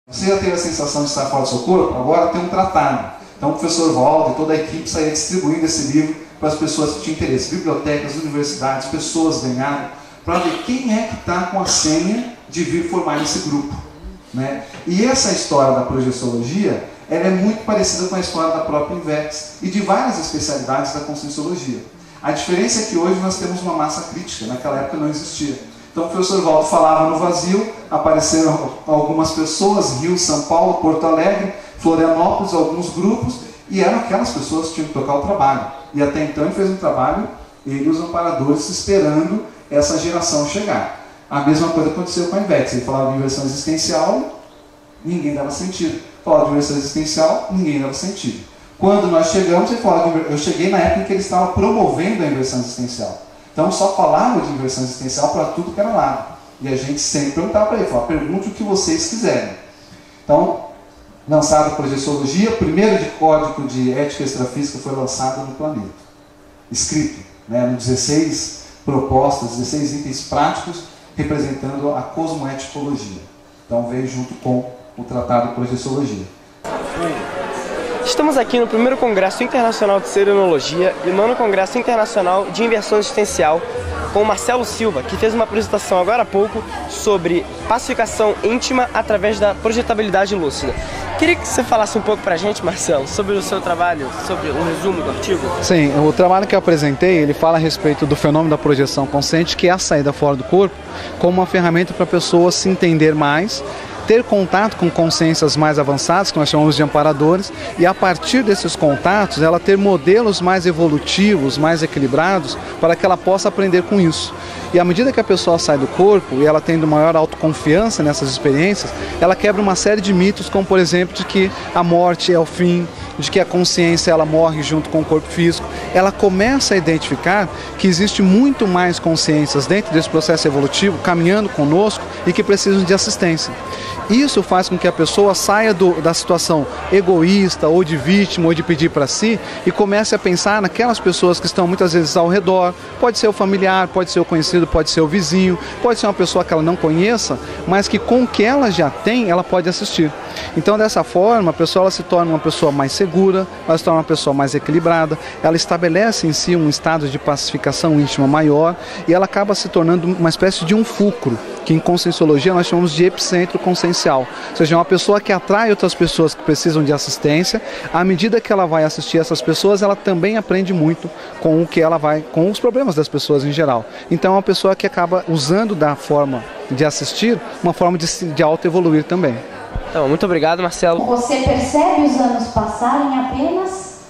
Você já teve a sensação de estar fora do seu corpo? Agora tem um tratado. Então o professor Waldo e toda a equipe saía distribuindo esse livro para as pessoas que tinham interesse. Bibliotecas, universidades, pessoas ganharam, para ver quem é que está com a senha de vir formar esse grupo. Né? E essa história da projeciologia, ela é muito parecida com a história da própria INVEX e de várias especialidades da conscienciologia. A diferença é que hoje nós temos uma massa crítica, naquela época não existia. Então o professor Waldo falava no vazio, apareceram algumas pessoas, Rio, São Paulo, Porto Alegre, Florianópolis, alguns grupos, e eram aquelas pessoas que tinham que tocar o trabalho. E até então ele fez um trabalho, ele e os amparadores, esperando essa geração chegar. A mesma coisa aconteceu com a INVEX. Ele falava de inversão existencial, ninguém dava sentido. Falava de inversão existencial, ninguém dava sentido. Quando nós chegamos, ele falava de, eu cheguei na época em que ele estava promovendo a inversão existencial. Então só falava de inversão existencial para tudo que era lado. E a gente sempre perguntava para ele, falava, pergunte o que vocês quiserem. Então, lançado a projeciologia, o primeiro de código de ética extrafísica foi lançado no planeta. Escrito, né, 16 propostas, 16 itens práticos, representando a cosmoeticologia. Então veio junto com o Tratado de Projeciologia. Estamos aqui no primeiro Congresso Internacional de Serenologia e no 9º Congresso Internacional de Inversão Existencial com o Marcelo Silva, que fez uma apresentação agora há pouco sobre pacificação íntima através da projetabilidade lúcida. Queria que você falasse um pouco pra gente, Marcelo, sobre o seu trabalho, sobre um resumo do artigo. Sim, o trabalho que eu apresentei, ele fala a respeito do fenômeno da projeção consciente, que é a saída fora do corpo, como uma ferramenta para a pessoa se entender mais, ter contato com consciências mais avançadas, que nós chamamos de amparadores, e a partir desses contatos, ela ter modelos mais evolutivos, mais equilibrados, para que ela possa aprender com isso. E à medida que a pessoa sai do corpo, e ela tendo maior autoconfiança nessas experiências, ela quebra uma série de mitos, como por exemplo, de que a morte é o fim, de que a consciência ela morre junto com o corpo físico. Ela começa a identificar que existe muito mais consciências dentro desse processo evolutivo, caminhando conosco e que precisam de assistência. Isso faz com que a pessoa saia da situação egoísta, ou de vítima, ou de pedir para si, e comece a pensar naquelas pessoas que estão muitas vezes ao redor. Pode ser o familiar, pode ser o conhecido, pode ser o vizinho, pode ser uma pessoa que ela não conheça, mas que com o que ela já tem, ela pode assistir. Então, dessa forma, a pessoa ela se torna uma pessoa mais segura, ela se torna uma pessoa mais equilibrada, ela estabelece em si um estado de pacificação íntima maior, e ela acaba se tornando uma espécie de um fulcro, que em conscienciologia nós chamamos de epicentro consciencial. Ou seja, é uma pessoa que atrai outras pessoas que precisam de assistência. À medida que ela vai assistir essas pessoas, ela também aprende muito com o que ela vai, com os problemas das pessoas em geral. Então é uma pessoa que acaba usando da forma de assistir, uma forma de auto-evoluir também. Então, muito obrigado, Marcelo. Você percebe os anos passarem apenas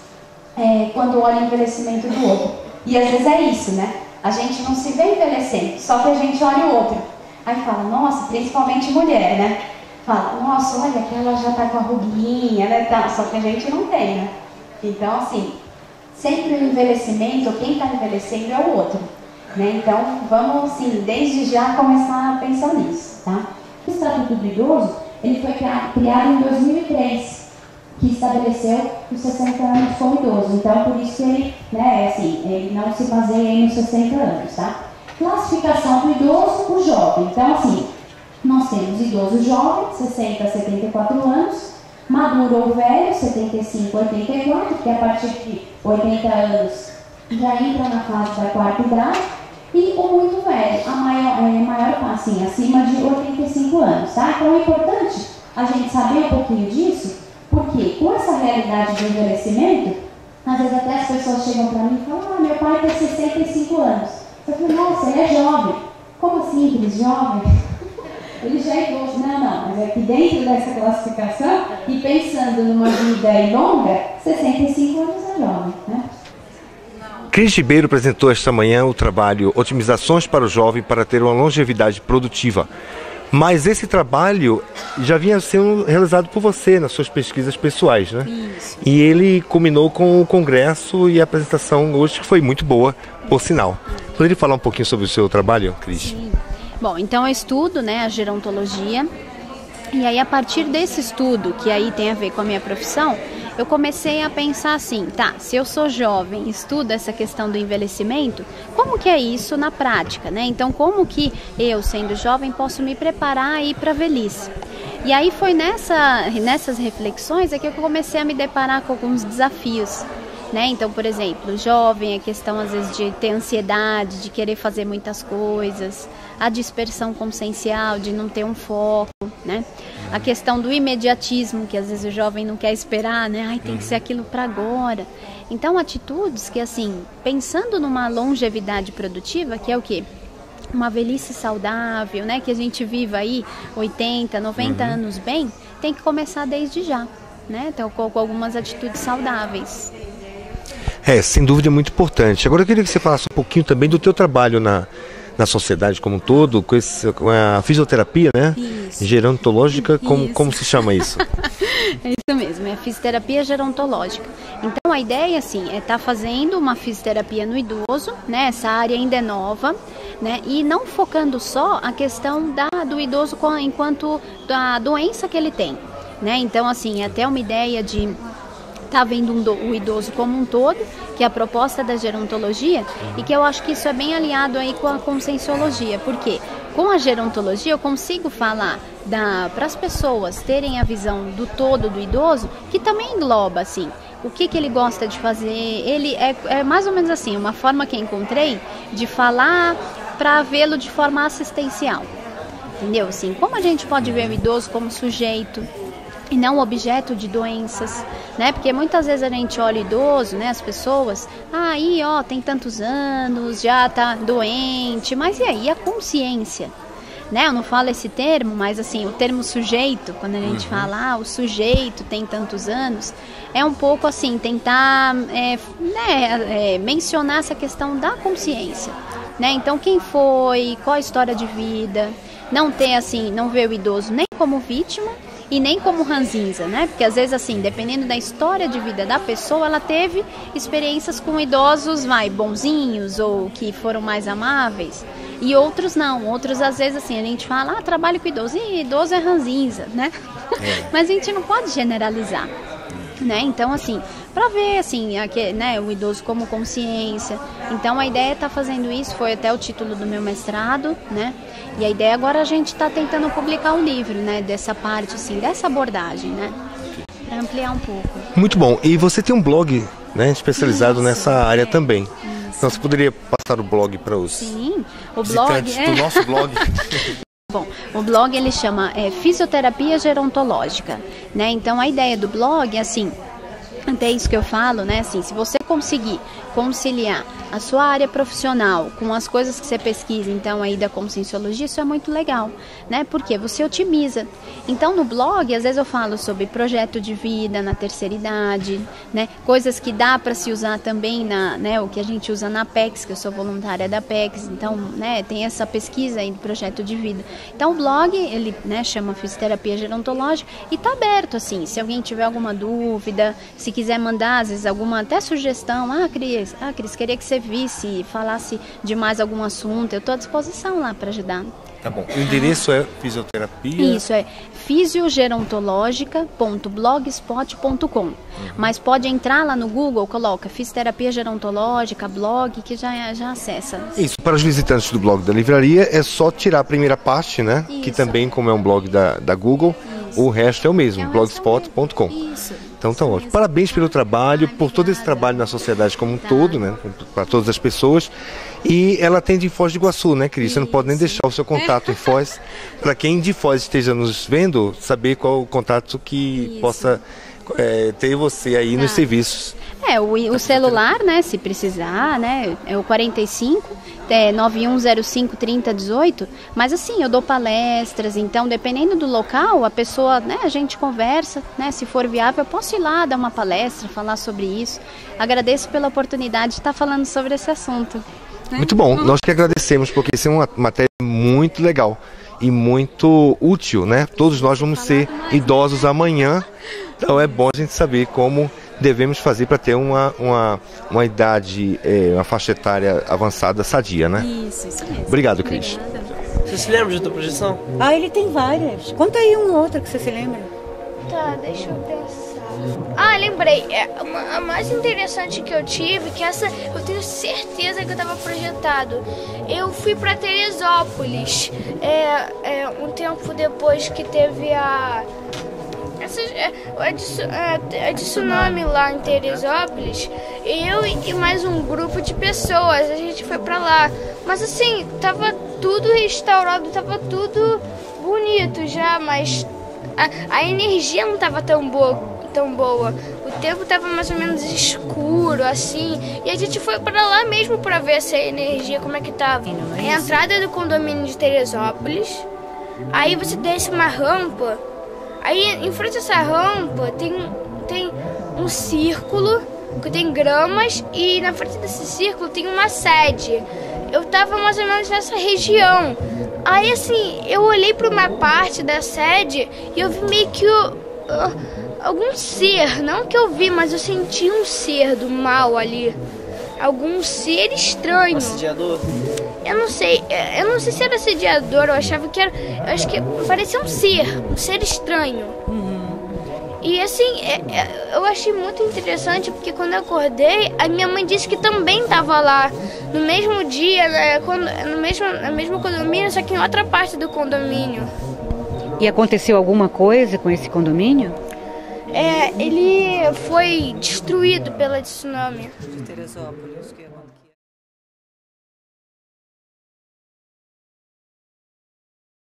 quando olha o envelhecimento do outro. E às vezes é isso, né? A gente não se vê envelhecendo, só que a gente olha o outro. Aí fala, nossa, principalmente mulher, né? Fala, nossa, olha, aquela já tá com a ruguinha, né? Tá, só que a gente não tem, né? Então, assim, sempre o envelhecimento, quem tá envelhecendo é o outro, né? Então, vamos, assim, desde já começar a pensar nisso, tá? O Estatuto do Idoso, ele foi criado em 2003, que estabeleceu os 60 anos como idoso. Então, por isso que ele, né, assim, ele não se baseia nos 60 anos, tá? Classificação do idoso, o jovem. Então, assim, nós temos idoso jovem, 60 a 74 anos, maduro ou velho, 75 a 84, que a partir de 80 anos já entra na fase da quarta idade, e o muito velho, a maior assim, acima de 85 anos, tá? Então é importante a gente saber um pouquinho disso, porque com essa realidade do envelhecimento, às vezes até as pessoas chegam para mim e falam, ah, meu pai tem 65 anos. Eu falo, nossa, ele é jovem. Como assim, ele é jovem? Ele já é idoso. Não, mas é que dentro dessa classificação, e pensando numa vida longa, 65 anos é jovem, né? Cris Ribeiro apresentou esta manhã o trabalho Otimizações para o Jovem para ter uma longevidade produtiva. Mas esse trabalho já vinha sendo realizado por você nas suas pesquisas pessoais, né? Isso. E ele culminou com o congresso e a apresentação hoje, que foi muito boa, por sinal. Poderia falar um pouquinho sobre o seu trabalho, Cris? Sim. Bom, então eu estudo, né, a gerontologia, e aí a partir desse estudo, que aí tem a ver com a minha profissão, eu comecei a pensar assim, tá, se eu sou jovem, estudo essa questão do envelhecimento, como que é isso na prática, né? Então, como que eu, sendo jovem, posso me preparar aí para a velhice? E aí foi nessas reflexões é que eu comecei a me deparar com alguns desafios. Né? Então, por exemplo, jovem, a questão às vezes de ter ansiedade, de querer fazer muitas coisas, a dispersão consciencial, de não ter um foco, né? A questão do imediatismo, que às vezes o jovem não quer esperar, né? Ai, tem que ser aquilo para agora. Então, atitudes que, assim, pensando numa longevidade produtiva, que é o quê? Uma velhice saudável, né? Que a gente viva aí 80, 90 anos bem, tem que começar desde já, né? Então, com algumas atitudes saudáveis. Sem dúvida é muito importante. Agora eu queria que você falasse um pouquinho também do teu trabalho na sociedade como um todo, com a fisioterapia, né? Isso. Gerontológica, como se chama isso? É isso mesmo, é a fisioterapia gerontológica. Então a ideia, assim, é estar fazendo uma fisioterapia no idoso, né? Essa área ainda é nova, né? E não focando só a questão do idoso enquanto da doença que ele tem, né? Então, assim, é até uma ideia de tá vendo o idoso como um todo, que é a proposta da gerontologia, e que eu acho que isso é bem aliado aí com a conscienciologia, porque com a gerontologia eu consigo falar para as pessoas terem a visão do todo do idoso, que também engloba, assim, o que ele gosta de fazer. Ele é mais ou menos assim, uma forma que eu encontrei de falar para vê-lo de forma assistencial, entendeu? Assim, como a gente pode ver o idoso como sujeito e não objeto de doenças, né? Porque muitas vezes a gente olha o idoso, né? As pessoas, aí ó, tem tantos anos, já tá doente, mas e aí a consciência? Né? Eu não falo esse termo, mas assim, o termo sujeito, quando a gente fala, o sujeito tem tantos anos, é um pouco assim, tentar mencionar essa questão da consciência, né? Então, quem foi, qual a história de vida, não ter assim, não ver o idoso nem como vítima, e nem como ranzinza, né? Porque às vezes, assim, dependendo da história de vida da pessoa, ela teve experiências com idosos, bonzinhos ou que foram mais amáveis, e outros não. Outros, às vezes, assim, a gente fala, trabalho com idoso, e idoso é ranzinza, né? Mas a gente não pode generalizar, né? Então, assim, para ver, assim, né, o idoso como consciência. Então, a ideia é estar fazendo isso, foi até o título do meu mestrado, né? E a ideia agora a gente está tentando publicar um livro, né, dessa parte, assim, dessa abordagem, né, para ampliar um pouco. Muito bom. E você tem um blog, né, especializado nessa área também. Isso. Então você poderia passar o blog para os visitantes do nosso blog? Bom, o blog ele chama Fisioterapia Gerontológica, né? Então a ideia do blog é assim, até isso que eu falo, né? Assim, se você conseguir conciliar a sua área profissional com as coisas que você pesquisa, então aí da conscienciologia, isso é muito legal, né? Porque você otimiza. Então no blog, às vezes eu falo sobre projeto de vida na terceira idade, né? Coisas que dá para se usar também né? O que a gente usa na PECS, que eu sou voluntária da PECS, então, né? Tem essa pesquisa aí do projeto de vida. Então o blog, ele, né? Chama Fisioterapia Gerontológica e tá aberto, assim, se alguém tiver alguma dúvida, se quiser mandar, às vezes, alguma até sugestão, Cris, queria que você visse, falasse de mais algum assunto, eu estou à disposição lá para ajudar. Tá bom. O endereço é fisioterapia? Isso, é fisiogerontologica.blogspot.com. Mas pode entrar lá no Google, coloca fisioterapia gerontológica, blog, que já acessa. Isso, para os visitantes do blog da livraria é só tirar a primeira parte, né? Isso. Que também, como é um blog da Google, isso. O resto é o mesmo, blogspot.com. Isso. Então tá ótimo. Parabéns pelo trabalho, por todo esse trabalho na sociedade como um todo, né? Para todas as pessoas. E ela tem de Foz do Iguaçu, né, Cris? Você não pode nem deixar o seu contato em Foz, para quem de Foz esteja nos vendo, saber qual o contato que possa ter você aí nos serviços. O celular, né, se precisar, né, é o 45 9105 3018, mas assim, eu dou palestras, então dependendo do local, a pessoa, né, a gente conversa, né, se for viável, eu posso ir lá dar uma palestra, falar sobre isso. Agradeço pela oportunidade de estar falando sobre esse assunto. Muito bom, nós que agradecemos, porque isso é uma matéria muito legal e muito útil, né? Todos nós vamos ser idosos amanhã, então é bom a gente saber como devemos fazer para ter uma idade, uma faixa etária avançada, sadia, né? Isso mesmo. Obrigado, Cris. Você se lembra de tua projeção? Ele tem várias. Conta aí uma outra que você se lembra. Tá, deixa eu pensar. Ah, lembrei. A mais interessante que eu tive, que essa eu tenho certeza que eu estava projetado. Eu fui para Teresópolis, um tempo depois que teve a tsunami lá em Teresópolis. Eu e mais um grupo de pessoas, a gente foi para lá. Mas assim, tava tudo restaurado, tava tudo bonito já, mas a energia não tava tão boa. O tempo estava mais ou menos escuro, assim, e a gente foi para lá mesmo para ver essa energia, como é que tava. A entrada do condomínio de Teresópolis, aí você desce uma rampa, aí em frente a essa rampa tem um círculo, que tem gramas, e na frente desse círculo tem uma sede. Eu tava mais ou menos nessa região. Aí assim, eu olhei para uma parte da sede e eu vi meio que algum ser, não que eu vi, mas eu senti um ser do mal ali. Algum ser estranho. Assediador? Eu não sei se era assediador, eu achava que era. Eu acho que parecia um ser estranho. E assim, eu achei muito interessante porque quando eu acordei, a minha mãe disse que também estava lá. No mesmo dia, no mesmo condomínio, só que em outra parte do condomínio. E aconteceu alguma coisa com esse condomínio? Ele foi destruído pela tsunami. De Teresópolis, que